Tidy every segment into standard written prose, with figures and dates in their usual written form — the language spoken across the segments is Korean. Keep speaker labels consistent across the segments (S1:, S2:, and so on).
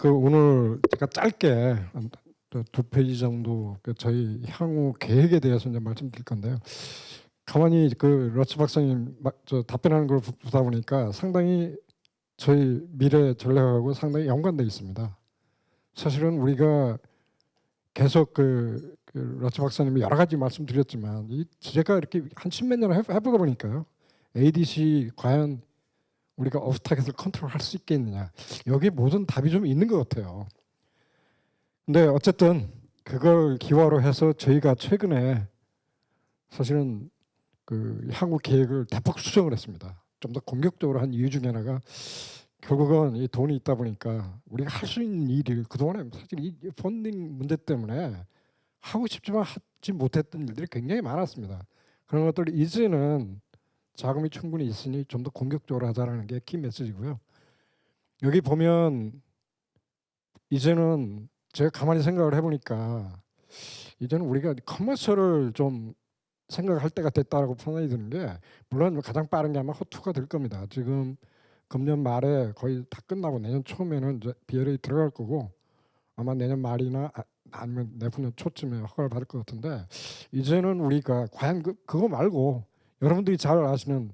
S1: 오늘 제가 짧게 한두 페이지 정도 저희 향후 계획에 대해서 이제 말씀드릴 건데요. 가만히 러츠 박사님 답변하는 걸 보다 보니까 상당히 저희 미래 전략하고 상당히 연관되어 있습니다. 사실은 우리가 계속 러츠 박사님이 여러 가지 말씀드렸지만 제가 이렇게 한 십몇 년 해보다 보니까요. ADC 과연 우리가 오프 타겟을 컨트롤할 수 있겠느냐, 여기 모든 답이 좀 있는 것 같아요. 근데 어쨌든 그걸 기화로 해서 저희가 최근에 사실은 향후 계획을 대폭 수정을 했습니다. 좀 더 공격적으로 한 이유 중에 하나가 결국은 이 돈이 있다 보니까 우리가 할 수 있는 일을 그동안에 사실 이 펀딩 문제 때문에 하고 싶지만 하지 못했던 일들이 굉장히 많았습니다. 그런 것들을 이제는 자금이 충분히 있으니 좀 더 공격적으로 하자라는 게 키 메시지고요. 여기 보면 이제는 제가 가만히 생각을 해보니까 이제는 우리가 커머셜을 좀 생각할 때가 됐다라고 판단이 드는 게, 물론 가장 빠른 게 아마 허투가 될 겁니다. 지금 금년 말에 거의 다 끝나고 내년 초면은 이제 BLA 들어갈 거고, 아마 내년 말이나 아니면 내후년 초쯤에 허가를 받을 것 같은데, 이제는 우리가 과연 그거 말고 여러분들이 잘 아시는,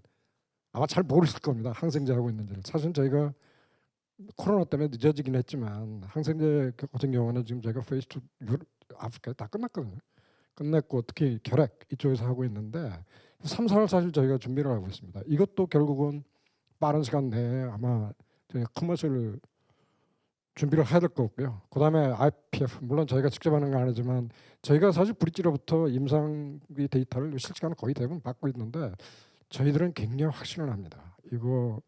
S1: 아마 잘 모르실 겁니다. 항생제 하고 있는지를. 사실 저희가 코로나 때문에 늦어지긴 했지만 항생제 같은 경우는 지금 저희가 페이스 2 아프리카 다 끝났거든요. 끝냈고 특히 결핵 이쪽에서 하고 있는데 3, 4월 사실 저희가 준비를 하고 있습니다. 이것도 결국은 빠른 시간 내에 아마 저희가 커머셜을 준비를 해야 될 것 같고요. 그다음에 IPF, 물론 저희가 직접 하는 건 아니지만 저희가 사실 브릿지로부터 임상의 데이터를 실시간으로 거의 대부분 받고 있는데, 저희들은 굉장히 확신을 합니다. 이거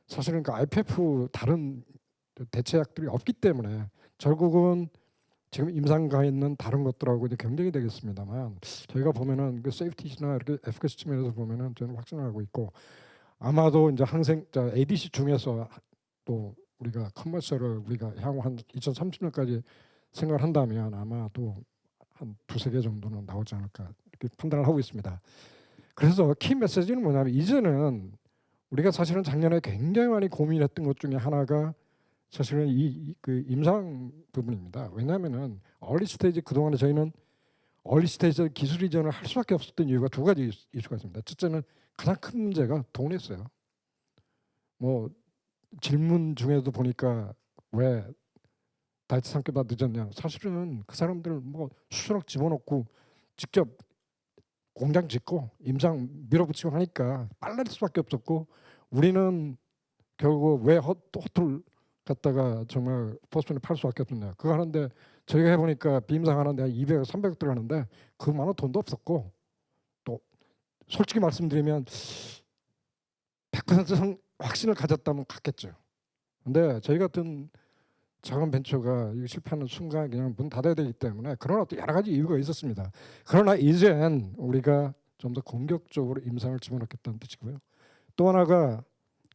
S1: 사실은 IPF 다른 대체약들이 없기 때문에 결국은 지금 임상가에 있는 다른 것들하고 이제 경쟁이 되겠습니다만, 저희가 보면은 세이프티나 이렇게 에피커시 측면에서 보면은 저는 확신을 하고 있고, 아마도 이제 ADC 중에서 또 우리가 커머셜을 우리가 향후 한 2030년까지 생각을 한다면 아마도 한 두세 개 정도는 나오지 않을까 이렇게 판단을 하고 있습니다. 그래서 키 메시지는 뭐냐면, 이제는 우리가 사실은 작년에 굉장히 많이 고민했던 것 중에 하나가 사실은 그 임상 부분입니다. 왜냐하면은 얼리 스테이지, 그동안에 저희는 얼리 스테이지 기술 이전을 할 수밖에 없었던 이유가 두 가지 이슈가 있습니다. 첫째는 가장 큰 문제가 돈이었어요. 뭐 질문 중에도 보니까 왜 다이어트 3개보다 늦었냐. 사실은 그 사람들 뭐 수천억 집어넣고 직접 공장 짓고 임상 밀어붙이고 하니까 빨라질 수밖에 없었고, 우리는 결국 왜 허투를 갖다가 정말 포스핀을 팔 수밖에 없었냐. 그거 하는데 저희가 해보니까 비임상 하는데 한 200, 300 들어가는데 그만한 돈도 없었고, 또 솔직히 말씀드리면 100% 확신을 가졌다면 갔겠죠. 근데 저희 같은 작은 벤처가 실패하는 순간 그냥 문 닫아야 되기 때문에 그런 어떤 여러 가지 이유가 있었습니다. 그러나 이젠 우리가 좀 더 공격적으로 임상을 집어넣겠다는 뜻이고요. 또 하나가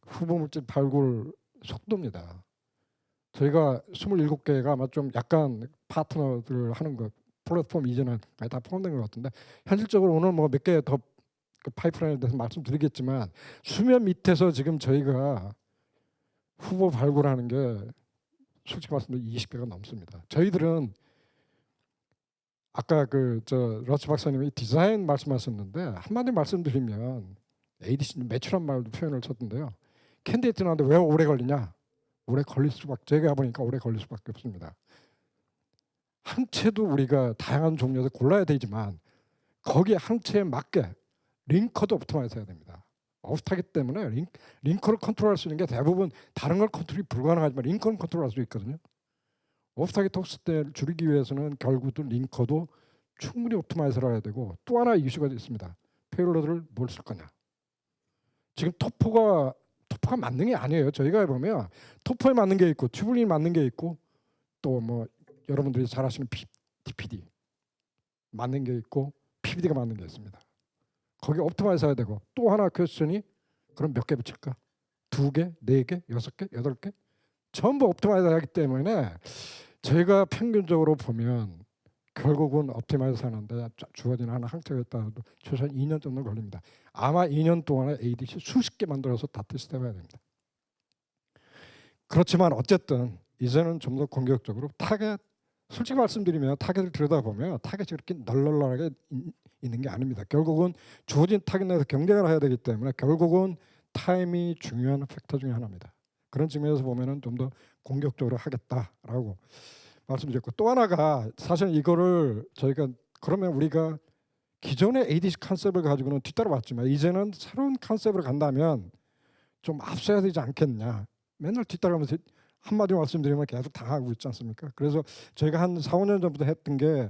S1: 후보 물질 발굴 속도입니다. 저희가 27개가 아마 좀 약간 파트너들 하는 거 플랫폼 이전은 다 포함된 것 같은데, 현실적으로 오늘 뭐 몇 개 더 파이프라인에 대해서 말씀드리겠지만, 수면 밑에서 지금 저희가 후보 발굴하는 게 솔직히 말씀드리면 20개가 넘습니다. 저희들은 아까 러츠 박사님이 디자인 말씀하셨는데, 한마디 말씀드리면 ADC 매출한 말도 표현을 쳤던데요. 캔디데이트 나왔는데 왜 오래 걸리냐? 오래 걸릴 수밖에, 제가 보니까 오래 걸릴 수밖에 없습니다. 항체도 우리가 다양한 종류에서 골라야 되지만 거기에 항체에 맞게 링커도 옵티마이즈 해야 됩니다. 오프타기 때문에 링커를 컨트롤할 수 있는 게 대부분 다른 걸 컨트롤이 불가능하지만 링커는 컨트롤할 수 있거든요. 오프타기 톡스 때를 줄이기 위해서는 결국은 링커도 충분히 옵티마이즈를 해야 되고, 또 하나 이슈가 있습니다. 페일로드를 뭘 쓸 거냐. 지금 토포가 맞는 게 아니에요. 저희가 해보면 토포에 맞는 게 있고 튜블린이 맞는 게 있고, 또 뭐 여러분들이 잘 아시는 DPD 맞는 게 있고 PPD가 맞는 게 있습니다. 거기 옵티마이즈 해야 되고, 또 하나 퀘스천이 그럼 몇 개 붙일까? 2개, 4개, 6개, 8개? 전부 옵티마이즈 하기 때문에 저희가 평균적으로 보면 결국은 옵티마이즈 하는데 주어지는 하나 항체가 있다도 최소한 2년 정도 걸립니다. 아마 2년 동안에 ADC 수십 개 만들어서 다 테스트 해봐야 됩니다. 그렇지만 어쨌든 이제는 좀 더 공격적으로 타겟, 솔직히 말씀드리면 타겟을 들여다보면 타겟이 그렇게 널널하게 있는 게 아닙니다. 결국은 주어진 타겟 내에서 경쟁을 해야 되기 때문에 결국은 타임이 중요한 팩터 중에 하나입니다. 그런 측면에서 보면은 좀 더 공격적으로 하겠다라고 말씀드렸고, 또 하나가 사실 이거를 저희가 그러면 우리가 기존의 ADC 컨셉을 가지고는 뒤따라왔지만 이제는 새로운 컨셉으로 간다면 좀 앞서야 되지 않겠냐. 맨날 뒤따라가면서 한마디로 말씀드리면 계속 당하고 있지 않습니까? 그래서 저희가 한 4, 5년 전부터 했던 게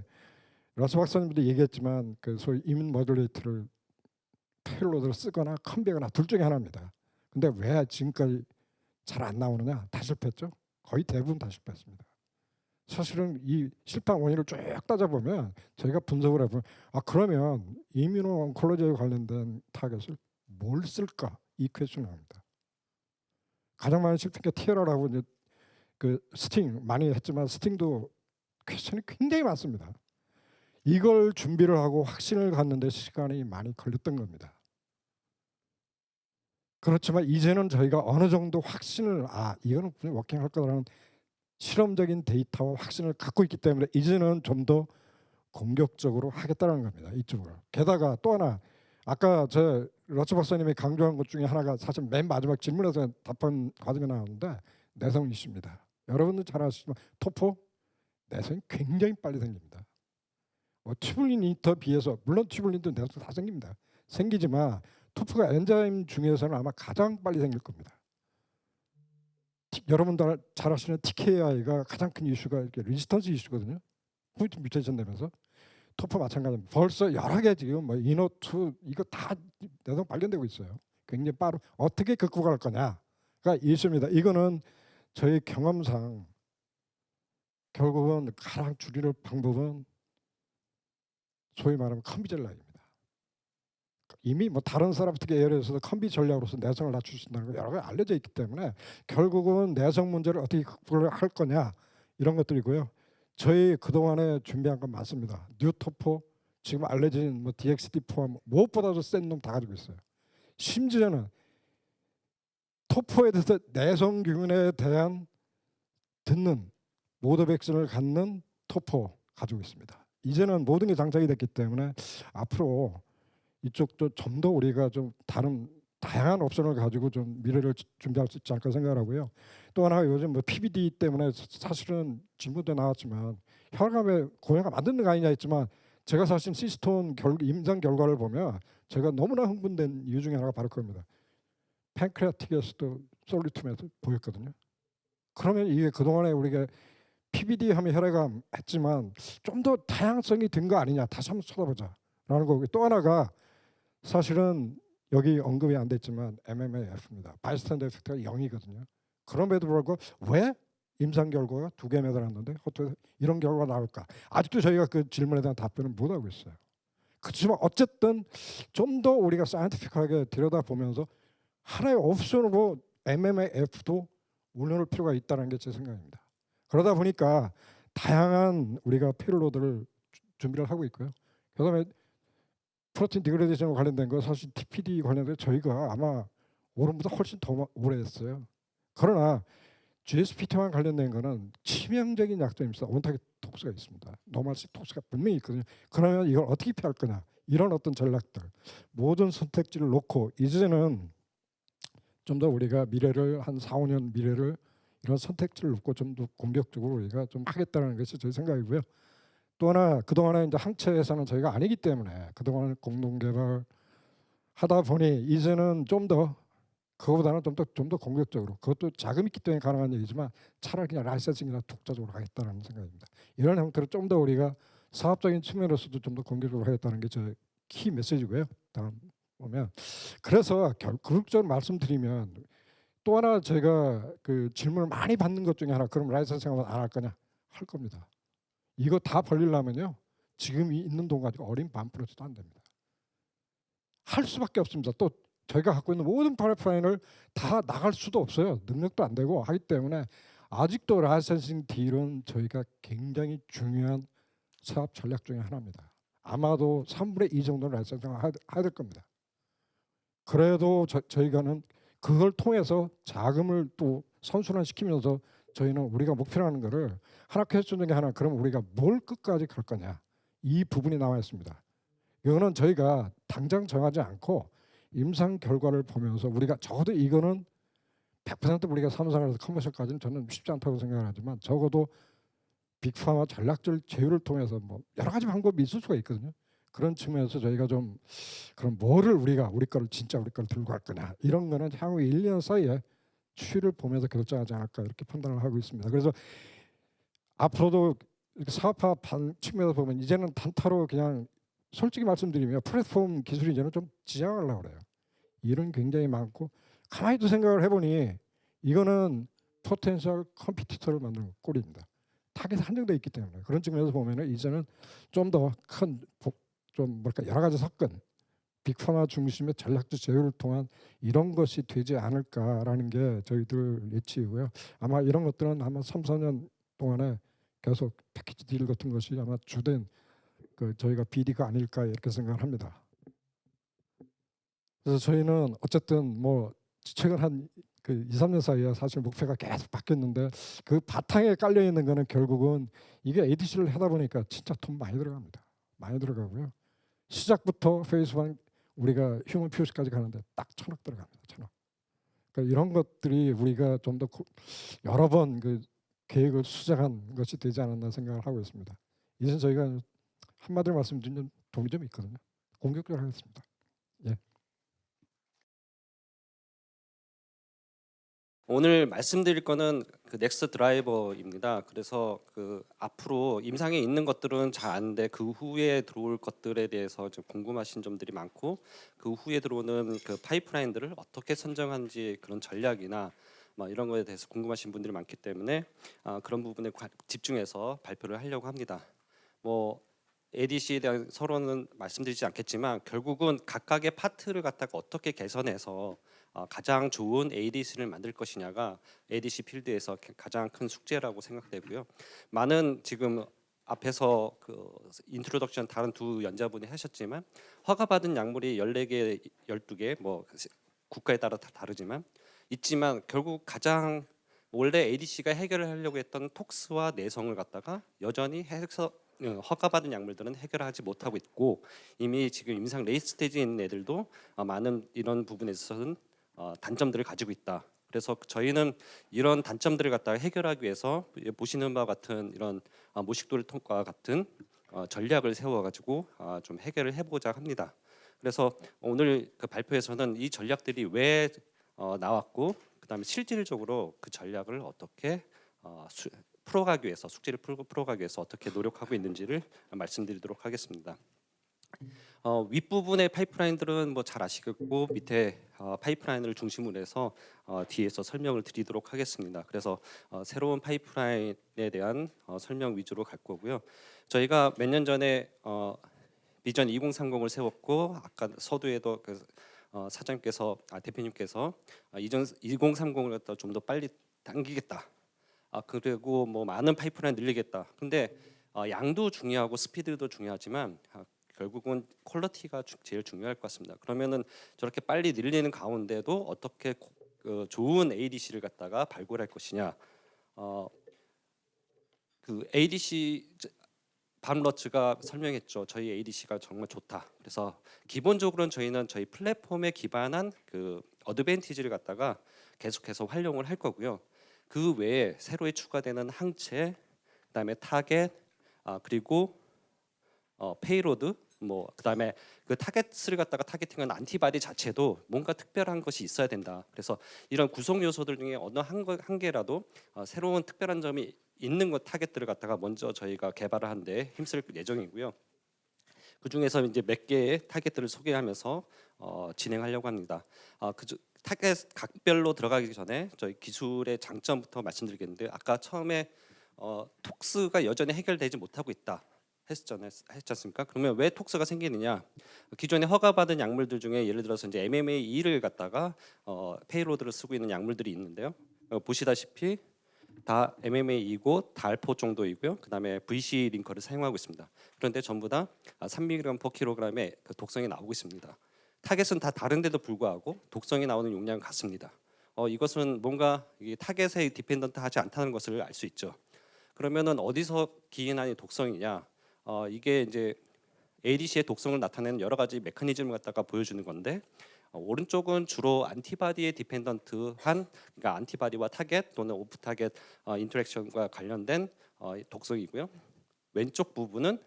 S1: 러스 박사님도 얘기했지만 그 소위 이민 모듈레이터를 페일로드를 쓰거나 컨비거나 둘 중에 하나입니다. 근데 왜 지금까지 잘 안 나오느냐? 다 실패했죠. 거의 대부분 다 실패했습니다. 사실은 이 실패 원인을 쭉 따져보면 저희가 분석을 해보면 그러면 이뮤노 온콜로지에 관련된 타겟을 뭘 쓸까? 이 퀘스천을 합니다. 가장 많이 실패한 게 티에라라고 이제 그 스팅 많이 했지만 스팅도 퀘스천이 굉장히 많습니다. 이걸 준비를 하고 확신을 갖는데 시간이 많이 걸렸던 겁니다. 그렇지만 이제는 저희가 어느 정도 확신을 이거는 분명히 워킹할 거라는 실험적인 데이터와 확신을 갖고 있기 때문에 이제는 좀 더 공격적으로 하겠다는 겁니다. 이쪽으로. 게다가 또 하나 아까 저 러츠 박사님이 강조한 것 중에 하나가 사실 맨 마지막 질문에서 답변 과정에 나오는데 내성 이슈입니다. 여러분들 잘 아시지만 토포 내성이 굉장히 빨리 생깁니다. 튜블린 인터 비해서 물론 튜블린도 내성 다 생깁니다. 생기지만 토포가 엔자임 중에서는 아마 가장 빨리 생길 겁니다. 여러분들 잘 아시는 TKI가 가장 큰 이슈가 이렇게 레지스턴스 이슈거든요. 포인트 뮤테이션 되면서 토포 마찬가지입니다. 벌써 여러 개 지금 뭐 이노2 이거 다 내성 발견되고 있어요. 굉장히 빠르. 어떻게 극복할 거냐가 이슈입니다. 이거는 저희 경험상 결국은 가장 줄이는 방법은 소위 말하면 컴비 전략입니다. 이미 뭐 다른 사람 어떻게 예를 들어서 컴비 전략으로서 내성을 낮출 수 있다는 거 여러 가지 알려져 있기 때문에 결국은 내성 문제를 어떻게 극복을 할 거냐 이런 것들이고요. 저희 그동안에 준비한 건 많습니다. 뉴토포 지금 알려진 뭐 DXD 포함 무엇보다도 센 놈 다 가지고 있어요. 심지어는 토포에 대해서 내성균에 대한 듣는 모더 백신을 갖는 토포 가지고 있습니다. 이제는 모든 게 장착이 됐기 때문에 앞으로 이쪽도 좀 더 우리가 좀 다양한 옵션을 가지고 좀 미래를 준비할 수 있지 않을까 생각하고요. 또 하나 요즘 뭐 PBD 때문에 사실은 질문도 나왔지만 혈압에 고혈압 만드는 거 아니냐 했지만 제가 사실 시스톤 임상 결과를 보면 제가 너무나 흥분된 이유 중에 하나가 바로 그겁니다. 팬크레아틱에서도 솔리툼에서 보였거든요. 그러면 이게 그동안에 우리가 PBD 하면 혈액암 했지만 좀 더 다양성이 든 거 아니냐 다시 한번 쳐다보자 라는 거고, 또 하나가 사실은 여기 언급이 안 됐지만 MMAF입니다. 바이스탠더 에펙트가 0이거든요. 그럼에도 불구하고 왜 임상 결과가 2개 매달았는데 어떻게 이런 결과가 나올까? 아직도 저희가 그 질문에 대한 답변을 못 하고 있어요. 그렇지만 어쨌든 좀 더 우리가 사이언티픽하게 들여다보면서 하나의 옵션으로 MMAF도 올려놓을 필요가 있다는 게 제 생각입니다. 그러다 보니까 다양한 우리가 페일로드를 준비를 하고 있고요. 그다음에 프로틴 디그레데이션과 관련된 거 사실 TPD 관련된 저희가 아마 오름보다 훨씬 더 오래 했어요. 그러나 GSPT와 관련된 거는 치명적인 약점이 있어. 온타겟 톡스가 있습니다. 노멀시 톡스가 분명히 있거든요. 그러면 이걸 어떻게 피할 거냐. 이런 어떤 전략들 모든 선택지를 놓고 이제는 좀 더 우리가 미래를 한 4, 5년 미래를 이런 선택지를 놓고 좀 더 공격적으로 우리가 좀 하겠다는 것이 제 생각이고요. 또 하나 그동안에 이제 항체에서는 저희가 아니기 때문에 그동안 공동 개발 하다 보니 이제는 좀 더 그거보다는 좀 더 공격적으로, 그것도 자금 있기 때문에 가능한 얘기지만 차라리 그냥 라이센싱이나 독자적으로 하겠다는 생각입니다. 이런 형태로 좀 더 우리가 사업적인 측면에서도 좀 더 공격적으로 하겠다는 게 제 키 메시지고요. 다음 보면 그래서 결국적으로 말씀드리면 또 하나 제가 그 질문을 많이 받는 것 중에 하나, 그럼 라이센싱을 안 할 거냐? 할 겁니다. 이거 다 벌리려면요 지금 있는 돈 가지고 어린 반프로트도 안 됩니다. 할 수밖에 없습니다. 또 저희가 갖고 있는 모든 파이프라인을 다 나갈 수도 없어요. 능력도 안 되고 하기 때문에 아직도 라이센싱 딜은 저희가 굉장히 중요한 사업 전략 중에 하나입니다. 아마도 3분의 2 정도는 라이센싱을 해야 될 겁니다. 그래도 저희가는 그걸 통해서 자금을 또 선순환시키면서 저희는 우리가 목표라는 거를 하나 퀘스천 중에 하나, 그럼 우리가 뭘 끝까지 갈 거냐, 이 부분이 나와 있습니다. 이거는 저희가 당장 정하지 않고 임상 결과를 보면서 우리가 적어도 이거는 100% 우리가 삼성에서 커머셜까지는 저는 쉽지 않다고 생각을 하지만 적어도 빅파마 전략적 제휴를 통해서 뭐 여러 가지 방법이 있을 수가 있거든요. 그런 측면에서 저희가 좀 그럼 뭐를 우리가 우리 거를 진짜 우리 거를 들고 갈 거냐, 이런 거는 향후 1년 사이에 추이를 보면서 결정하지 않을까, 이렇게 판단을 하고 있습니다. 그래서 앞으로도 사업화 측면에서 보면 이제는 단타로 그냥 솔직히 말씀드리면 플랫폼 기술이 이제는 좀 지향하려고 그래요. 일은 굉장히 많고 가만히 또 생각을 해보니 이거는 포텐셜 컴피티터를 만드는 꼴입니다. 타겟이 한정되어 있기 때문에 그런 측면에서 보면은 이제는 좀 더 큰 좀 뭐랄까 여러 가지 섞은 빅파마 중심의 전략적 제휴를 통한 이런 것이 되지 않을까라는 게 저희들 예측이고요. 아마 이런 것들은 아마 3, 4년 동안에 계속 패키지 딜 같은 것이 아마 주된 그 저희가 비리가 아닐까, 이렇게 생각을 합니다. 그래서 저희는 어쨌든 뭐 최근 한 그 2, 3년 사이에 사실 목표가 계속 바뀌었는데 그 바탕에 깔려 있는 거는 결국은 이게 ADC를 하다 보니까 진짜 돈 많이 들어갑니다. 많이 들어가고요. 시작부터 페이스 1 우리가 휴먼 POC까지 가는데 딱 1,000억 들어갑니다. 1,000억. 그러니까 이런 것들이 우리가 좀 더 여러 번 그 계획을 수정한 것이 되지 않았나 생각을 하고 있습니다. 이제 저희가 한마디로 말씀드리면 돈이 좀 있거든요. 공격적으로 하겠습니다. 예.
S2: 오늘 말씀드릴 거는 그 넥스트 드라이버입니다. 그래서 그 앞으로 임상에 있는 것들은 잘 아는데 그 후에 들어올 것들에 대해서 좀 궁금하신 점들이 많고, 그 후에 들어오는 그 파이프라인들을 어떻게 선정하는지 그런 전략이나 뭐 이런 거에 대해서 궁금하신 분들이 많기 때문에 그런 부분에 집중해서 발표를 하려고 합니다. 뭐 ADC에 대한 서론은 말씀드리지 않겠지만 결국은 각각의 파트를 갖다가 어떻게 개선해서 가장 좋은 ADC를 만들 것이냐가 ADC 필드에서 가장 큰 숙제라고 생각되고요. 많은 지금 앞에서 그 인트로덕션 다른 두 연자분이 하셨지만 허가받은 약물이 14개, 12개 뭐 국가에 따라 다 다르지만 있지만 결국 가장 원래 ADC가 해결을 하려고 했던 톡스와 내성을 갖다가 여전히 해서 허가받은 약물들은 해결하지 못하고 있고, 이미 지금 임상 레이스 스테이지에 있는 애들도 많은 이런 부분에 있어서는 단점들을 가지고 있다. 그래서 저희는 이런 단점들을 갖다가 해결하기 위해서 보시는 바와 같은 이런 모식도를 통과 같은 전략을 세워가지고 좀 해결을 해보자 합니다. 그래서 오늘 그 발표에서는 이 전략들이 왜 나왔고, 그다음에 실질적으로 그 전략을 어떻게 풀어가기 위해서 숙제를 풀어가기 위해서 어떻게 노력하고 있는지를 말씀드리도록 하겠습니다. 윗부분의 파이프라인들은 뭐 잘 아시겠고 밑에 파이프라인을 중심으로 해서 뒤에서 설명을 드리도록 하겠습니다. 그래서 새로운 파이프라인에 대한 설명 위주로 갈 거고요. 저희가 몇 년 전에 비전 2030을 세웠고, 아까 서두에도 그 사장님께서 대표님께서 이전 2030을 갖다 좀 더 빨리 당기겠다. 그리고 뭐 많은 파이프라인 늘리겠다. 근데 양도 중요하고 스피드도 중요하지만 결국은 퀄리티가 제일 중요할 것 같습니다. 그러면은 저렇게 빨리 늘리는 가운데도 어떻게 좋은 ADC를 갖다가 발굴할 것이냐. 그 ADC 밤러츠가 설명했죠. 저희 ADC가 정말 좋다. 그래서 기본적으로는 저희는 저희 플랫폼에 기반한 그 어드밴티지를 갖다가 계속해서 활용을 할 거고요. 그 외에 새로 추가되는 항체, 그다음에 타겟, 그리고 페이로드, 뭐 그다음에 그 타겟을 갖다가 타겟팅한 안티바디 자체도 뭔가 특별한 것이 있어야 된다. 그래서 이런 구성 요소들 중에 어느 한 개라도 새로운 특별한 점이 있는 것 타겟들을 갖다가 먼저 저희가 개발을 하는데 힘쓸 예정이고요. 그 중에서 이제 몇 개의 타겟들을 소개하면서 진행하려고 합니다. 타겟 각별로 들어가기 전에 저희 기술의 장점부터 말씀드리겠는데, 아까 처음에 톡스가 여전히 해결되지 못하고 있다 했지 않습니까? 그러면 왜 톡스가 생기느냐? 기존에 허가받은 약물들 중에 예를 들어서 이제 MMA2를 갖다가 페이로드를 쓰고 있는 약물들이 있는데요. 보시다시피 다 MMA2고 다 알포 정도이고요. 그다음에 VC 링커를 사용하고 있습니다. 그런데 전부 다 3mg/kg의 그 독성이 나오고 있습니다. 타겟은 다 다른데도 불구하고 독성이 나오는 용량은 같습니다. 이것은 뭔가 이 타겟에 디펜던트하지 않다는 것을 알 수 있죠. 그러면은 어디서 기인하는 독성이냐? 이게 이제 ADC의 독성을 나타내는 여러 가지 메커니즘을 갖다가 보여주는 건데 오른쪽은 주로 안티바디에 디펜던트한 그러니까 안티바디와 타겟 또는 오프 타겟 인터랙션과 관련된 독성이고요. 왼쪽 부분은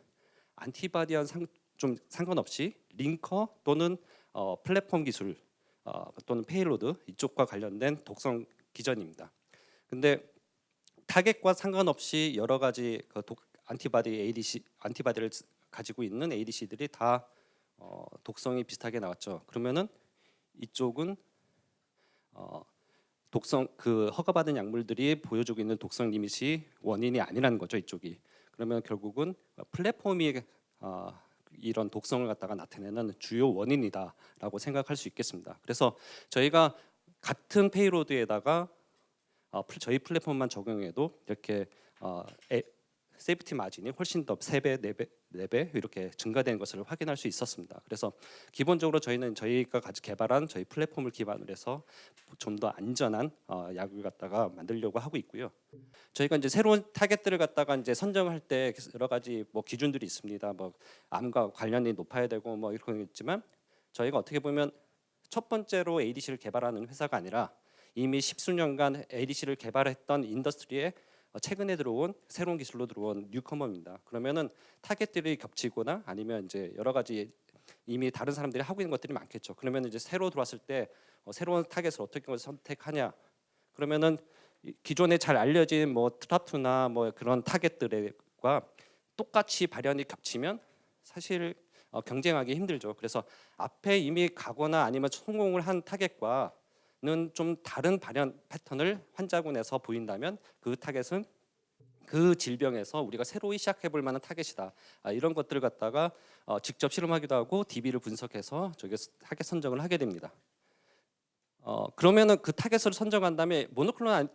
S2: 안티바디와 좀 상관없이 링커 또는 플랫폼 기술 또는 페이로드 이쪽과 관련된 독성 기전입니다. 근데 타겟과 상관없이 여러 가지 안티바디를 가지고 있는 ADC들이 다 독성이 비슷하게 나왔죠. 그러면은 이쪽은 독성 그 허가받은 약물들이 보여주고 있는 독성 리밋이 원인이 아니라는 거죠. 이쪽이. 그러면 결국은 플랫폼이 이런 독성을 갖다가 나타내는 주요 원인이다라고 생각할 수 있겠습니다. 그래서 저희가 같은 페이로드에다가 저희 플랫폼만 적용해도 이렇게 세이프티 마진이 훨씬 더 3배, 4배 이렇게 증가된 것을 확인할 수 있었습니다. 그래서 기본적으로 저희는 저희가 개발한 저희 플랫폼을 기반으로 해서 좀 더 안전한 약을 갖다가 만들려고 하고 있고요. 저희가 이제 새로운 타겟들을 갖다가 이제 선정할 때 여러 가지 뭐 기준들이 있습니다. 뭐 암과 관련이 높아야 되고 뭐 이런 게 있지만 저희가 어떻게 보면 첫 번째로 ADC를 개발하는 회사가 아니라 이미 십수년간 ADC를 개발했던 인더스트리에 최근에 들어온 새로운 기술로 들어온 뉴커머입니다. 그러면은 타겟들이 겹치거나 아니면 이제 여러 가지 이미 다른 사람들이 하고 있는 것들이 많겠죠. 그러면 이제 새로 들어왔을 때 새로운 타겟을 어떻게 선택하냐? 그러면은 기존에 잘 알려진 뭐 트랍2나 뭐 그런 타겟들과 똑같이 발현이 겹치면 사실 경쟁하기 힘들죠. 그래서 앞에 이미 가거나 아니면 성공을 한 타겟과는 좀 다른 발현 패턴을 환자군에서 보인다면 그 타겟은 그 질병에서 우리가 새로이 시작해볼 만한 타겟이다. 이런 것들을 갖다가 직접 실험하기도 하고 DB를 분석해서 저기 타겟 선정을 하게 됩니다. 그러면은 그 타겟을 선정한 다음에 모노클로널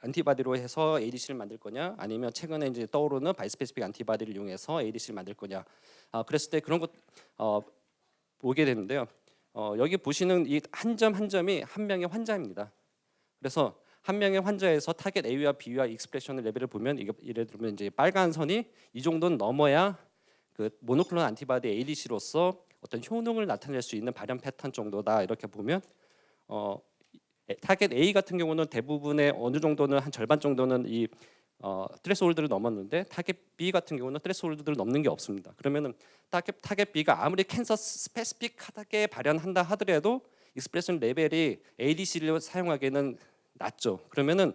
S2: 안티바디로 해서 ADC를 만들 거냐, 아니면 최근에 이제 떠오르는 바이스페시픽 안티바디를 이용해서 ADC를 만들 거냐. 그랬을 때 그런 것 보게 되는데요. 여기 보시는 이 한 점 한 점이 한 명의 환자입니다. 그래서 한 명의 환자에서 타겟 A와 B와 익스프레션 레벨을 보면 예를 들면 이제 빨간 선이 이 정도는 넘어야 그 모노클로널 안티바디 ADC로서 어떤 효능을 나타낼 수 있는 발현 패턴 정도다 이렇게 보면 타겟 A 같은 경우는 대부분의 어느 정도는 한 절반 정도는 이 트레스홀드를 넘었는데 타겟 B 같은 경우는 트레스홀드를 넘는 게 없습니다. 그러면은 타겟 B가 아무리 캔서 스페시픽하게 발현한다 하더라도 익스프레션 레벨이 ADC를 사용하기에는 낮죠. 그러면은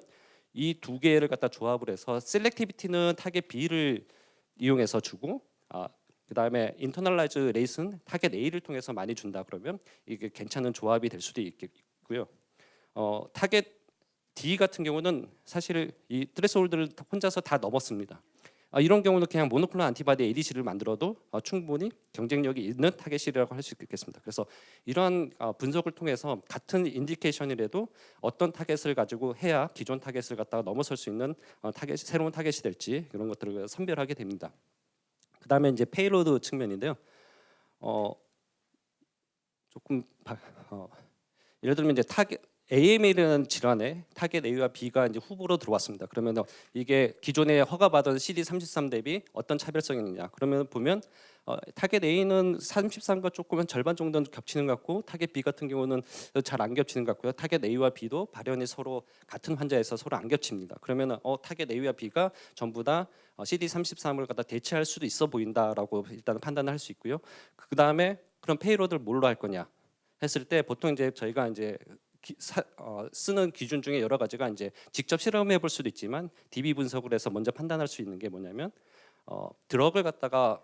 S2: 이 두 개를 갖다 조합을 해서 셀렉티비티는 타겟 B를 이용해서 주고 그다음에 인터널라이즈 레이스는 타겟 A를 통해서 많이 준다 그러면 이게 괜찮은 조합이 될 수도 있고요. 타겟 D 같은 경우는 사실 이 트레스홀드를 혼자서 다 넘었습니다. 이런 경우는 그냥 모노클로널 안티바디 ADC를 만들어도 충분히 경쟁력이 있는 타겟이라고 할 수 있겠습니다. 그래서 이러한 분석을 통해서 같은 인디케이션이라도 어떤 타겟을 가지고 해야 기존 타겟을 갖다가 넘어설 수 있는 새로운 타겟이 될지 이런 것들을 선별하게 됩니다. 그다음에 이제 페이로드 측면인데요. 조금 예를 들면 이제 타겟 AMA라는 질환에 타겟 A와 B가 이제 후보로 들어왔습니다. 그러면 이게 기존에 허가받은 CD33 대비 어떤 차별성이 있느냐? 그러면 보면 타겟 A는 33과 조금 한 절반 정도는 겹치는 것 같고 타겟 B 같은 경우는 잘 안 겹치는 것 같고요. 타겟 A와 B도 발현이 서로 같은 환자에서 서로 안 겹칩니다. 그러면 타겟 A와 B가 전부 다 CD33을 갖다 대체할 수도 있어 보인다라고 일단 판단을 할 수 있고요. 그 다음에 그럼 페이로드를 뭘로 할 거냐 했을 때 보통 이제 저희가 이제 쓰는 기준 중에 여러 가지가 이제 직접 실험해 볼 수도 있지만 DB 분석을 해서 먼저 판단할 수 있는 게 뭐냐면 드럭을 갖다가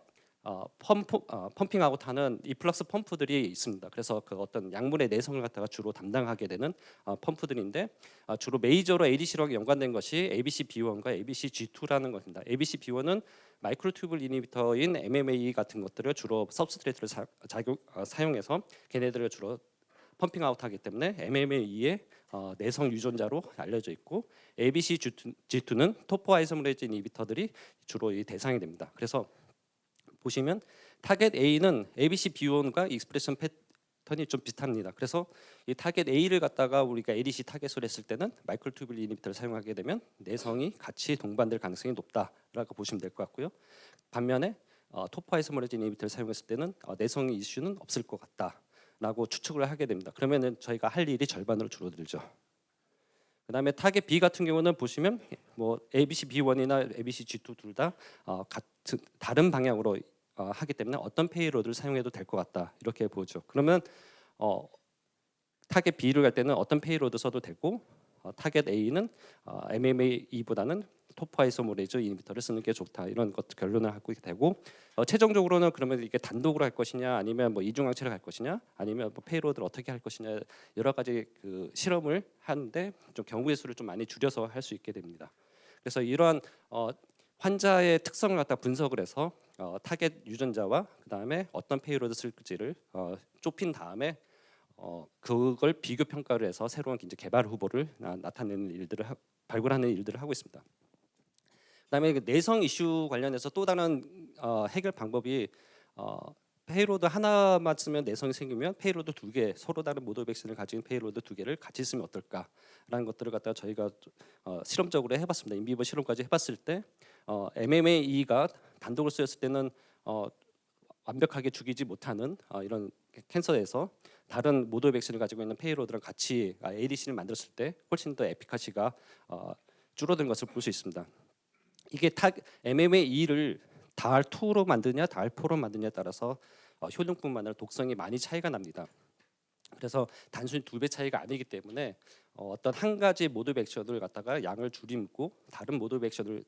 S2: 펌핑아웃 하는 이플럭스 펌프들이 있습니다. 그래서 그 어떤 약물의 내성을 갖다가 주로 담당하게 되는 펌프들인데 주로 메이저로 ADC로 연관된 것이 ABC-B1과 ABC-G2라는 것입니다. ABC-B1은 마이크로튜블 이니비터인 MMA 같은 것들을 주로 서브스트레이트를 사용해서 걔네들을 주로 펌핑아웃하기 때문에 MMA의 내성 유전자로 알려져 있고 ABC-G2는 토포아이소메이즈 이니비터들이 주로 이 대상이 됩니다. 그래서 보시면 타겟 A는 ABC-B1과 익스프레션 패턴이 좀 비슷합니다. 그래서 이 타겟 A를 갖다가 우리가 ADC 타겟으로 했을 때는 마이크로튜뷸블 이니비터를 사용하게 되면 내성이 같이 동반될 가능성이 높다라고 보시면 될 것 같고요. 반면에 토포아이소머레이즈 이니비터를 사용했을 때는 내성 이슈는 없을 것 같다라고 추측을 하게 됩니다. 그러면은 저희가 할 일이 절반으로 줄어들죠. 그다음에 타겟 B 같은 경우는 보시면 뭐 ABC B1이나 ABC G2 둘 다 같은 다른 방향으로 하기 때문에 어떤 페이로드를 사용해도 될 것 같다 이렇게 보죠. 그러면 타겟 B를 갈 때는 어떤 페이로드 써도 되고 타겟 A는 MMAE보다는 토포아이소머레이즈 이니비터를 쓰는 게 좋다 이런 것 결론을 하고 되고 최종적으로는 그러면 이게 단독으로 할 것이냐 아니면 뭐 이중항체를 할 것이냐 아니면 뭐 페이로드를 어떻게 할 것이냐 여러 가지 그 실험을 하는데 좀 경우의 수를 좀 많이 줄여서 할 수 있게 됩니다. 그래서 이러한 환자의 특성을 갖다 분석을 해서 타겟 유전자와 그 다음에 어떤 페이로드 쓸지를 좁힌 다음에 그걸 비교 평가를 해서 새로운 이제 개발 후보를 나타내는 일들을 발굴하는 일들을 하고 있습니다. 그다음에 그 내성 이슈 관련해서 또 다른 해결 방법이 페이로드 하나만 쓰면 내성이 생기면 페이로드 두 개 서로 다른 모드 백신을 가진 페이로드 두 개를 같이 쓰면 어떨까라는 것들을 갖다가 저희가 실험적으로 해봤습니다. 인비버 실험까지 해봤을 때 MMAE가 단독으로 쓰였을 때는 완벽하게 죽이지 못하는 이런 캔서에서 다른 모드 백신을 가지고 있는 페이로드랑 같이 ADC를 만들었을 때 훨씬 더 에피카시가 줄어든 것을 볼 수 있습니다. 이게 MMAE를 DAR2로 만드냐 DAR4로 만드냐에 따라서 효능뿐만 아니라 독성이 많이 차이가 납니다. 그래서 단순히 2배 차이가 아니기 때문에 어떤 한 가지 모드 백션을 갖다가 양을 줄이고 다른 모드 백션을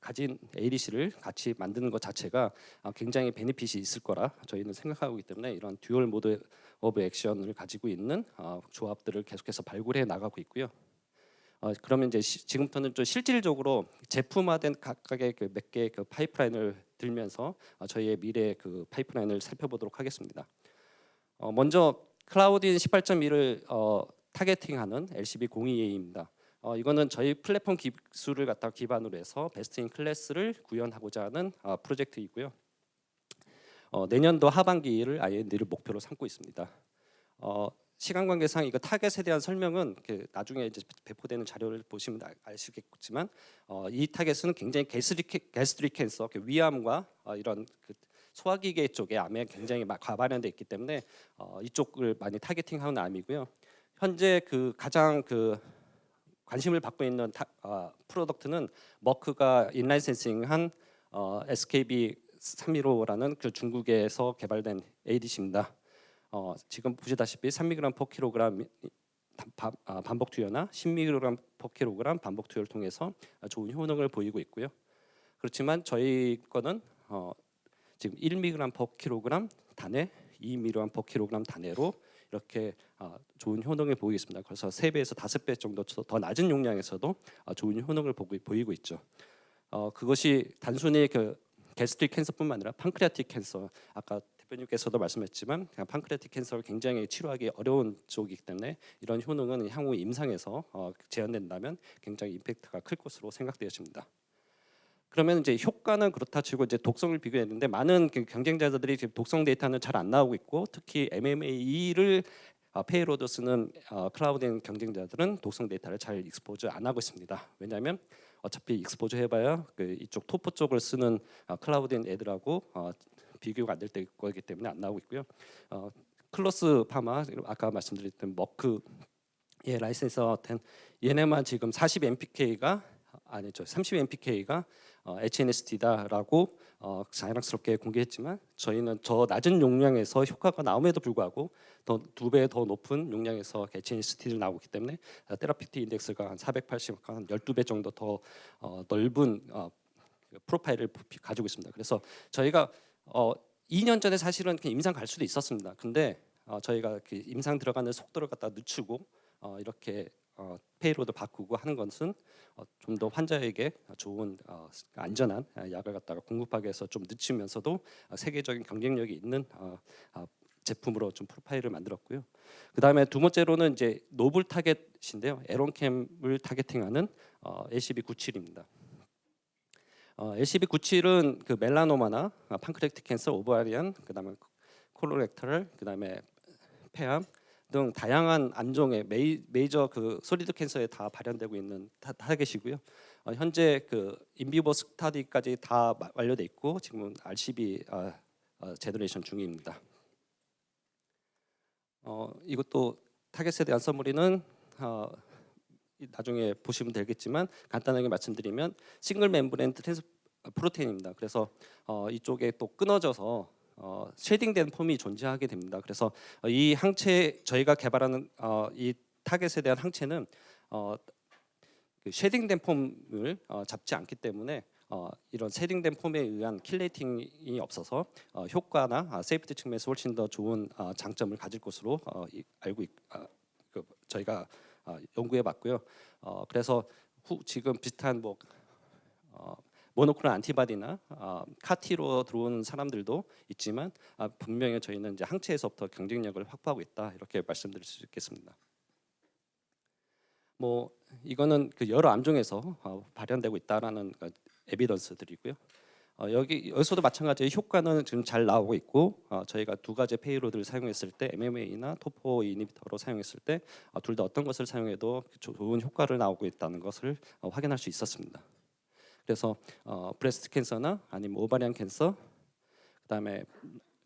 S2: 가진 ADC를 같이 만드는 것 자체가 굉장히 베네핏이 있을 거라 저희는 생각하고 있기 때문에 이런 듀얼 모드 오브 액션을 가지고 있는 조합들을 계속해서 발굴해 나가고 있고요. 그러면 이제 지금부터는 좀 실질적으로 제품화된 각각의 그 몇 개의 그 파이프라인을 들면서 저희의 미래 그 파이프라인을 살펴보도록 하겠습니다. 먼저 클라우딘 18.1을 타겟팅하는 LCB02A입니다. 이거는 저희 플랫폼 기술을 갖다 기반으로 해서 베스트 인 클래스를 구현하고자 하는 프로젝트이고요. 내년도 하반기를 IND를 목표로 삼고 있습니다. 시간 관계상 이거 타겟에 대한 설명은 나중에 이제 배포되는 자료를 보시면 아시겠지만 이 타겟은 굉장히 게스트릭 캔서, 위암과 이런 그 소화기계 쪽에 암에 굉장히 과반연돼 있기 때문에 이쪽을 많이 타겟팅하는 암이고요. 현재 그 가장 그 관심을 받고 있는 프로덕트는 머크가 인라이센싱한 SKB315라는 그 중국에서 개발된 ADC입니다. 지금 보시다시피 3mg/kg 반복 투여나 10mg/kg 반복 투여를 통해서 좋은 효능을 보이고 있고요. 그렇지만 저희 거는 지금 1mg/kg 단에 2mg/kg 단에로 이렇게 좋은 효능을 보이고 있습니다. 그래서 3배에서 5배 정도 더 낮은 용량에서도 좋은 효능을 보이고 있죠. 그것이 단순히 그 게스트릭 캔서뿐만 아니라 판크레아틱 캔서, 아까 대표님께서도 말씀했지만 판크레아틱 캔서를 굉장히 치료하기 어려운 쪽이기 때문에 이런 효능은 향후 임상에서 제한된다면 굉장히 임팩트가 클 것으로 생각되어집니다. 그러면 이제 효과는 그렇다 치고 이제 독성을 비교했는데 많은 경쟁자들이 지금 독성 데이터는 잘 안 나오고 있고 특히 MMAE를 페이로드 쓰는 클라우드 경쟁자들은 독성 데이터를 잘 익스포즈 안 하고 있습니다. 왜냐하면 어차피 익스포즈 해봐야 이쪽 토포 쪽을 쓰는 클라우드 애들하고 비교가 안 될 거기 때문에 안 나오고 있고요. 클로스 파마 아까 말씀드렸던 머크의 라이센서 된 얘네만 지금 40 MPK가 아니죠. 30 MPK가 HNST다라고 자랑스럽게 공개했지만 저희는 저 낮은 용량에서 효과가 나옴에도 불구하고 더 2배 더 높은 용량에서 HNST를 나오고 있기 때문에 테라피틱 인덱스가 한 480, 한 12배 정도 더 넓은 프로파일을 가지고 있습니다. 그래서 저희가 2년 전에 사실은 임상 갈 수도 있었습니다. 근데 저희가 임상 들어가는 속도를 갖다 늦추고 이렇게 페이로드 바꾸고 하는 것은 좀 더 환자에게 좋은 안전한 약을 갖다가 공급하기 위해서 좀 늦추면서도 세계적인 경쟁력이 있는 제품으로 좀 프로파일을 만들었고요. 그 다음에 두 번째로는 이제 노블 타겟인데요. 에론캠을 타겟팅하는 LCB97입니다. LCB97은 그 멜라노마나 판크레아틱 캔서, 오바리안, 그 다음에 콜로렉탈, 그 다음에 폐암 등 다양한 암종의 메이저 그 솔리드 캔서에 다 발현되고 있는 타겟이고요. 현재 그 인비버 스타디까지 다 완료돼 있고 지금은 RCB 제너레이션 중입니다. 이것도 타겟에 대한 서머리는 나중에 보시면 되겠지만 간단하게 말씀드리면 싱글 멤브레인 트랜스 프로테인입니다. 그래서 이쪽에 또 끊어져서 쉐딩된 폼이 존재하게 됩니다. 그래서 이 항체 저희가 개발하는 이 타겟에 대한 항체는 그 쉐딩된 폼을 잡지 않기 때문에 이런 쉐딩된 폼에 의한 킬레이팅이 없어서 효과나 세이프티 측면에서 훨씬 더 좋은 장점을 가질 것으로 저희가 연구해봤고요. 그래서 지금 비슷한 뭐 모노클론 안티바디나 카티로 들어온 사람들도 있지만 분명히 저희는 이제 항체에서부터 경쟁력을 확보하고 있다 이렇게 말씀드릴 수 있겠습니다. 뭐 이거는 그 여러 암종에서 발현되고 있다라는 에비던스들이고요. 여기서도 마찬가지의 효과는 지금 잘 나오고 있고 저희가 두 가지 페이로드를 사용했을 때 MMA나 토포 이니비터로 사용했을 때 둘 다 어떤 것을 사용해도 좋은 효과를 나오고 있다는 것을 확인할 수 있었습니다. 그래서 브레스트 캔서나 아니면 오바리안 캔서, 그다음에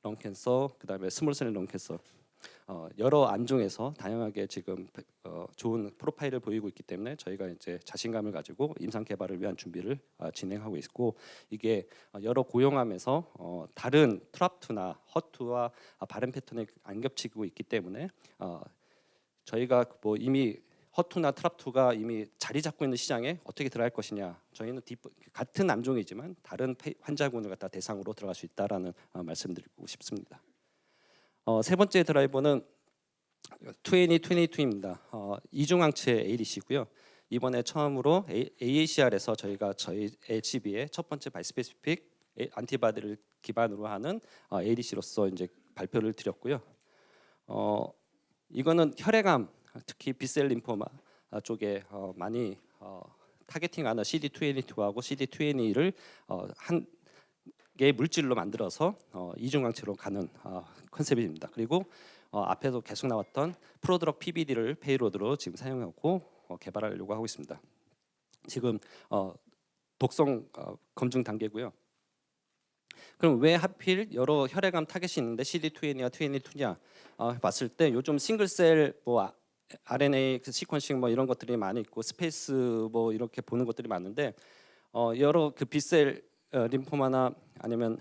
S2: 런 캔서, 그다음에 스몰셀 런 캔서 여러 암종에서 다양하게 지금 좋은 프로파일을 보이고 있기 때문에 저희가 이제 자신감을 가지고 임상 개발을 위한 준비를 진행하고 있고 이게 여러 고용암에서 다른 트랍2나 허2와 발현 패턴이 안 겹치고 있기 때문에 저희가 뭐 이미 허2나 트랍2가 이미 자리 잡고 있는 시장에 어떻게 들어갈 것이냐 저희는 같은 암종이지만 다른 환자군을 갖다 대상으로 들어갈 수 있다라는 말씀드리고 싶습니다. 세 번째 드라이버는 2022입니다. 이중항체 ADC고요. 이번에 처음으로 AACR에서 저희가 저희 HB의 첫 번째 바이스페시픽 안티바디를 기반으로 하는 ADC로서 이제 발표를 드렸고요. 이거는 혈액암, 특히 B셀 림포마 쪽에 많이 타겟팅하는 CD222하고 CD222를 한 개의 물질로 만들어서 이중항체로 가는 컨셉입니다. 그리고 앞에도 계속 나왔던 프로드럭 PBD를 페이로드로 지금 사용하고 개발하려고 하고 있습니다. 지금 독성 검증 단계고요. 그럼 왜 하필 여러 혈액암 타겟이 있는데 CD222와 222냐 봤을 때 요즘 싱글셀 뭐 RNA 시퀀싱 뭐 이런 것들이 많이 있고 스페이스 뭐 이렇게 보는 것들이 많은데 여러 그 B셀 림포마나 아니면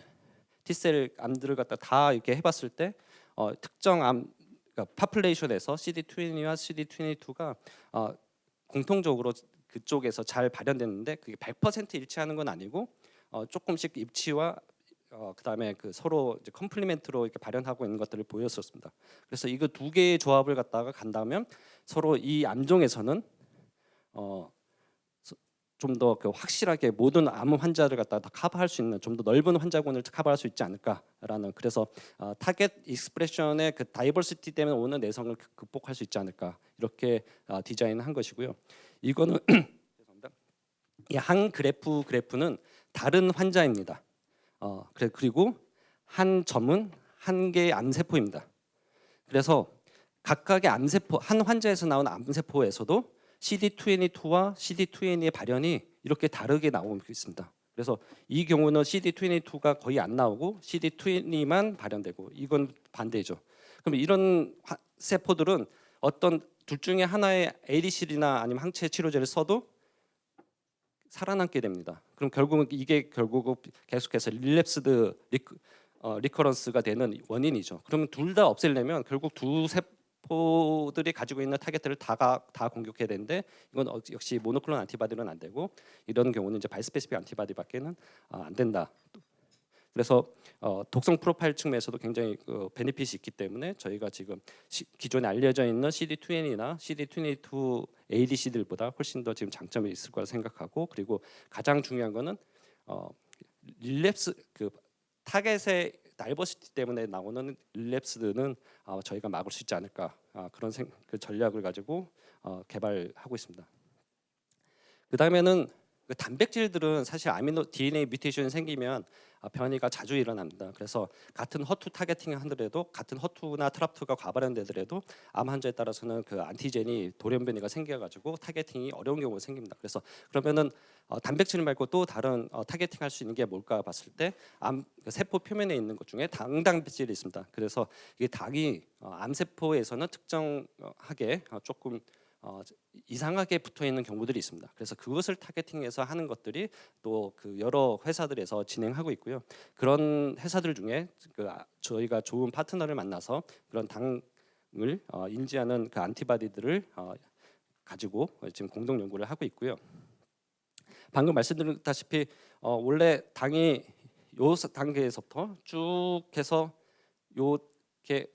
S2: T셀 암들을 갖다 다 이렇게 해봤을 때 특정 암 그러니까 파퓰레이션에서 CD20와 CD22가 공통적으로 그쪽에서 잘 발현됐는데 그게 100% 일치하는 건 아니고 조금씩 입치와 그다음에 그 서로 이제 컴플리멘트로 이렇게 발현하고 있는 것들을 보였었습니다. 그래서 이거 두 개의 조합을 갖다가 간다면 서로 이 암종에서는 좀 더 그 확실하게 모든 암 환자를 갖다 다 커버할 수 있는 좀 더 넓은 환자군을 커버할 수 있지 않을까라는 그래서 타겟 익스프레션의 그 다이버시티 때문에 오는 내성을 극복할 수 있지 않을까 이렇게 디자인한 것이고요. 이거는 죄송합니다. 이 한 그래프는 다른 환자입니다. 그리고 한 점은 한 개의 암세포입니다. 그래서 각각의 암세포 한 환자에서 나온 암세포에서도 CD22와 CD22의 발현이 이렇게 다르게 나오고 있습니다. 그래서 이 경우는 CD22가 거의 안 나오고 CD20만 발현되고 이건 반대죠. 그럼 이런 세포들은 어떤 둘 중에 하나의 ADC나 아니면 항체 치료제를 써도 살아남게 됩니다. 그럼 결국은 이게 결국 계속해서 릴랩스드 리커런스가 되는 원인이죠. 그러면 둘 다 없애려면 결국 두 세포들이 가지고 있는 타겟들을 다 공격해야 되는데 이건 역시 모노클론 안티바디는 안 되고 이런 경우는 이제 바이스페시픽 안티바디밖에는 안 된다. 그래서 독성 프로파일 측면에서도 굉장히 베네핏이 있기 때문에 저희가 지금 기존에 알려져 있는 CD20나 CD22 ADC들보다 훨씬 더 지금 장점이 있을 거라 생각하고 그리고 가장 중요한 거는 릴랩스 그 타겟의 다이버시티 때문에 나오는 릴랩스는 저희가 막을 수 있지 않을까 그런 그 전략을 가지고 개발하고 있습니다. 그 다음에는 그 단백질들은 사실 아미노 DNA 뮤테이션이 생기면 변이가 자주 일어납니다. 그래서 같은 허투 타겟팅을 하더라도 같은 허투나 트랍2가 과발현되더라도 암 환자에 따라서는 그 안티젠이 돌연 변이가 생겨가지고 타겟팅이 어려운 경우가 생깁니다. 그래서 그러면은 단백질 말고 또 다른 타겟팅할 수 있는 게 뭘까 봤을 때 암 세포 표면에 있는 것 중에 당 단백질이 있습니다. 그래서 이게 당이 암 세포에서는 특정하게 조금 이상하게 붙어 있는 경우들이 있습니다. 그래서 그것을 타겟팅해서 하는 것들이 또 그 여러 회사들에서 진행하고 있고요. 그런 회사들 중에 저희가 좋은 파트너를 만나서 그런 당을 인지하는 그 안티바디들을 가지고 지금 공동 연구를 하고 있고요. 방금 말씀드렸다시피 원래 당이 요 단계에서부터 쭉 해서 요렇게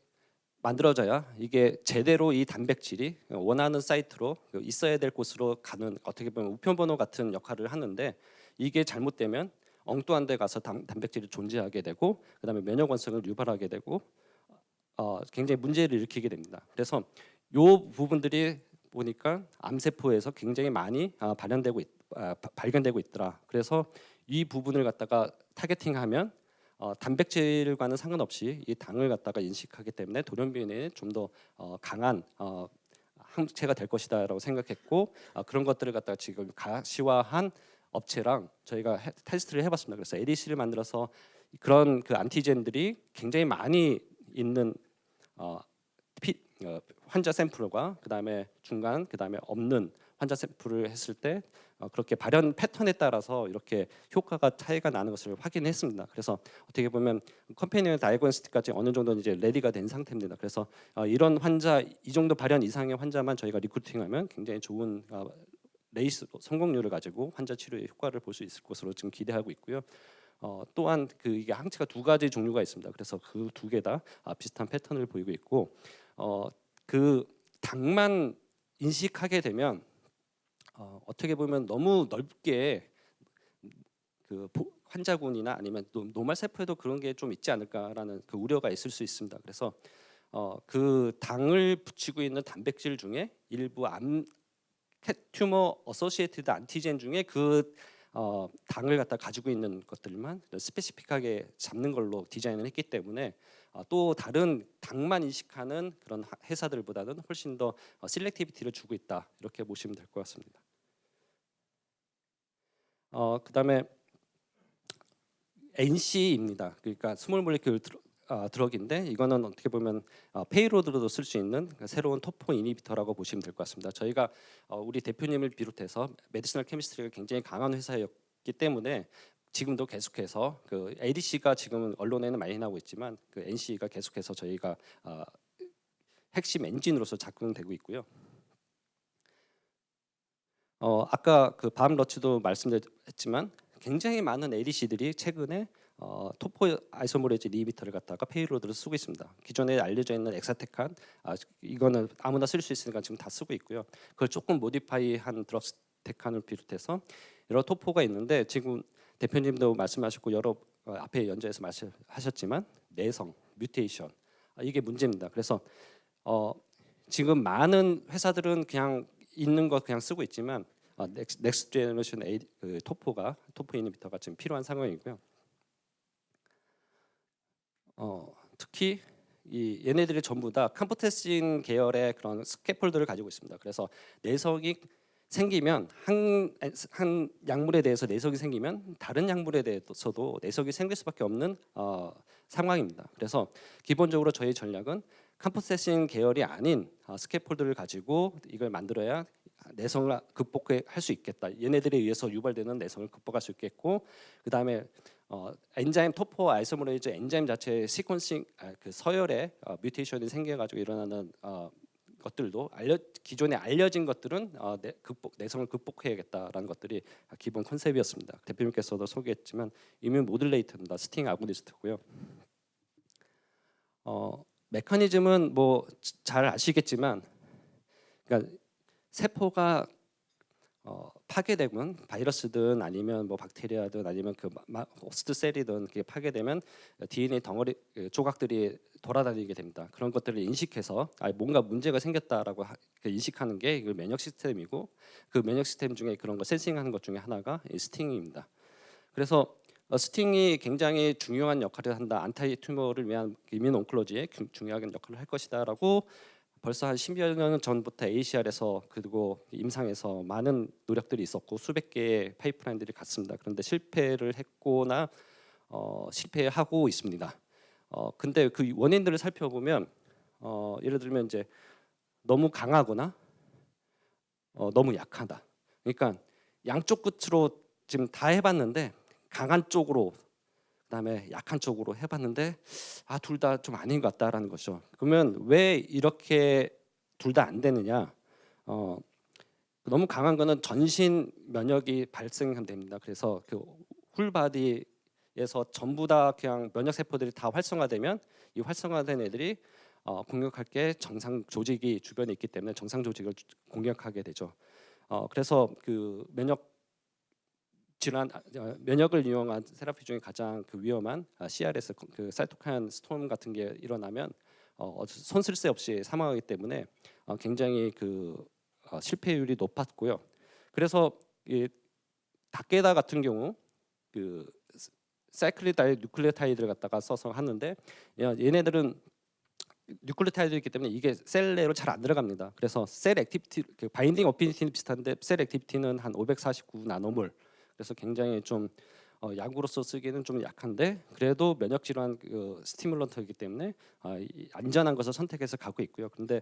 S2: 만들어져야 이게 제대로 이 단백질이 원하는 사이트로 있어야 될 곳으로 가는 어떻게 보면 우편번호 같은 역할을 하는데 이게 잘못되면 엉뚱한 데 가서 단백질이 존재하게 되고 그다음에 면역 원성을 유발하게 되고 굉장히 문제를 일으키게 됩니다. 그래서 요 부분들이 보니까 암세포에서 굉장히 많이 발견되고 있더라. 그래서 이 부분을 갖다가 타겟팅하면 단백질과는 상관없이 이 당을 갖다가 인식하기 때문에 돌연변이에 좀 더 강한 항체가 될 것이다라고 생각했고 그런 것들을 갖다가 지금 가시화한 업체랑 저희가 테스트를 해봤습니다. 그래서 ADC를 만들어서 그런 그 안티젠들이 굉장히 많이 있는 환자 샘플과 그다음에 중간 그다음에 없는 환자 샘플을 했을 때 그렇게 발현 패턴에 따라서 이렇게 효과가 차이가 나는 것을 확인했습니다. 그래서 어떻게 보면 컴패니언 다이그노스틱까지 어느 정도 이제 레디가 된 상태입니다. 그래서 이런 환자 이 정도 발현 이상의 환자만 저희가 리크루팅하면 굉장히 좋은 레이스 성공률을 가지고 환자 치료에 효과를 볼 수 있을 것으로 지금 기대하고 있고요. 또한 이게 항체가 두 가지 종류가 있습니다. 그래서 그 두 개 다 비슷한 패턴을 보이고 있고 그 당만 인식하게 되면 어떻게 보면 너무 넓게 그 환자군이나 아니면 또 노말 세포에도 그런 게 좀 있지 않을까라는 그 우려가 있을 수 있습니다. 그래서 그 당을 붙이고 있는 단백질 중에 일부 암 튜머 어소시에이티드 안티젠 중에 그 당을 갖다 가지고 있는 것들만 스페시픽하게 잡는 걸로 디자인을 했기 때문에 또 다른 당만 인식하는 그런 회사들보다는 훨씬 더 실렉티비티를 주고 있다 이렇게 보시면 될 것 같습니다. 그다음에 NC입니다. 그러니까 스몰 몰리큘 드럭인데 이거는 어떻게 보면 페이로드로도 쓸 수 있는 새로운 토포 이니비터라고 보시면 될 것 같습니다. 저희가 우리 대표님을 비롯해서 메디시널 케미스트리가 굉장히 강한 회사였기 때문에 지금도 계속해서 그 ADC가 지금은 언론에는 많이 나오고 있지만 그 NC가 계속해서 저희가 핵심 엔진으로서 작동되고 있고요. 아까 그 밤 러치도 말씀드렸지만 굉장히 많은 ADC들이 최근에 토포 아이소모레이즈 리미터를 갖다가 페이로드로 쓰고 있습니다. 기존에 알려져 있는 엑사테칸 이거는 아무나 쓸 수 있으니까 지금 다 쓰고 있고요. 그걸 조금 모디파이한 드럭스테칸을 비롯해서 여러 토포가 있는데 지금 대표님도 말씀하셨고 여러 앞에 연재에서 말씀하셨지만 내성, 뮤테이션 이게 문제입니다. 그래서 지금 많은 회사들은 그냥 있는 거 그냥 쓰고 있지만 넥스트 제너레이션 토포 이니비터가 지금 필요한 상황이고요. 특히 얘네들이 전부 다 캄포테신 계열의 그런 스캐폴드를 가지고 있습니다. 그래서 내석이 생기면 한 약물에 대해서 내석이 생기면 다른 약물에 대해서도 내석이 생길 수밖에 없는 상황입니다. 그래서 기본적으로 저희 전략은 캄포테신 계열이 아닌 스캐폴드를 가지고 이걸 만들어야 내성을 극복할 수 있겠다. 얘네들에 의해서 유발되는 내성을 극복할 수 있겠고, 그 다음에 엔자임 토포 아이소모레이즈 엔자임 자체의 시퀀싱 그 서열에 뮤테이션이 생겨가지고 일어나는 것들도 기존에 알려진 것들은 내성을 극복해야겠다라는 것들이 기본 컨셉이었습니다. 대표님께서도 소개했지만 이뮨 모듈레이터입니다. 스팅 아고니스트고요. 메커니즘은 뭐 잘 아시겠지만, 그러니까 세포가 파괴되면 바이러스든 아니면 뭐 박테리아든 아니면 그 호스트 셀이든 그게 파괴되면 DNA 덩어리 조각들이 돌아다니게 됩니다. 그런 것들을 인식해서 뭔가 문제가 생겼다라고 인식하는 게 그 면역 시스템이고, 그 면역 시스템 중에 그런 거 센싱하는 것 중에 하나가 이 스팅입니다. 그래서 스팅이 굉장히 중요한 역할을 한다. 안타이 튜머를 위한 이민 온클로지에 중요한 역할을 할 것이다라고 벌써 한 10여 년 전부터 ACR에서 그리고 임상에서 많은 노력들이 있었고 수백 개의 파이프라인들이 갔습니다. 그런데 실패를 했거나 실패하고 있습니다. 근데 그 원인들을 살펴보면 예를 들면 이제 너무 강하거나 너무 약하다. 그러니까 양쪽 끝으로 지금 다 해봤는데 강한 쪽으로 그다음에 약한 쪽으로 해봤는데 둘 다 좀 아닌 것 같다라는 거죠. 그러면 왜 이렇게 둘 다 안 되느냐? 너무 강한 거는 전신 면역이 발생됩니다. 그래서 그 훌바디에서 전부 다 그냥 면역 세포들이 다 활성화되면 이 활성화된 애들이 공격할 게 정상 조직이 주변에 있기 때문에 정상 조직을 공격하게 되죠. 그래서 그 면역 질환 면역을 이용한 세라피 중에 가장 그 위험한 CRS 그 사이토카인 스톰 같은 게 일어나면 손쓸 새 없이 사망하기 때문에 굉장히 그 실패율이 높았고요. 그래서 이 다케다 같은 경우 그 사이클리다이 뉴클레오타이드를 갖다가 써서 하는데 얘네들은 뉴클레오타이드가 있기 때문에 이게 셀 내로 잘 안 들어갑니다. 그래서 셀 액티비티 그 바인딩 어피니티는 비슷한데 셀 액티비티는 한 549 나노몰. 그래서 굉장히 좀 약으로서 쓰기는 좀 약한데 그래도 면역 질환 그 스티뮬런트이기 때문에 안전한 것을 선택해서 가고 있고요. 그런데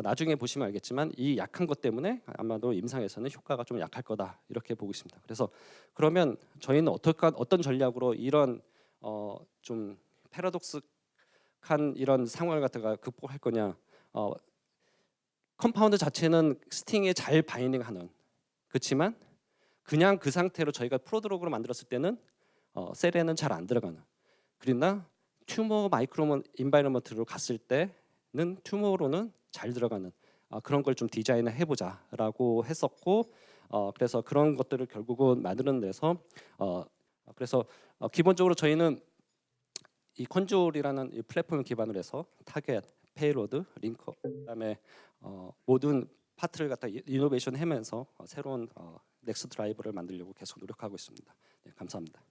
S2: 나중에 보시면 알겠지만 이 약한 것 때문에 아마도 임상에서는 효과가 좀 약할 거다 이렇게 보고 있습니다. 그래서 그러면 저희는 어떤 전략으로 이런 좀 패러독스한 이런 상황을 갖다가 극복할 거냐? 컴파운드 자체는 스팅에 잘 바이닝하는 그렇지만 그냥 그 상태로 저희가 프로드럭으로 만들었을 때는 셀에는 잘 안 들어가는. 그러나 튜머 마이크로 인바이러먼트로 갔을 때는 튜머로는 잘 들어가는 그런 걸 좀 디자인을 해보자라고 했었고 그래서 그런 것들을 결국은 만드는 데서 그래서 기본적으로 저희는 이 컨주얼이라는 이 플랫폼을 기반으로 해서 타겟, 페이로드, 링커 그다음에 모든 파트를 갖다 이노베이션 하면서 새로운 넥스트 드라이버를 만들려고 계속 노력하고 있습니다. 네, 감사합니다.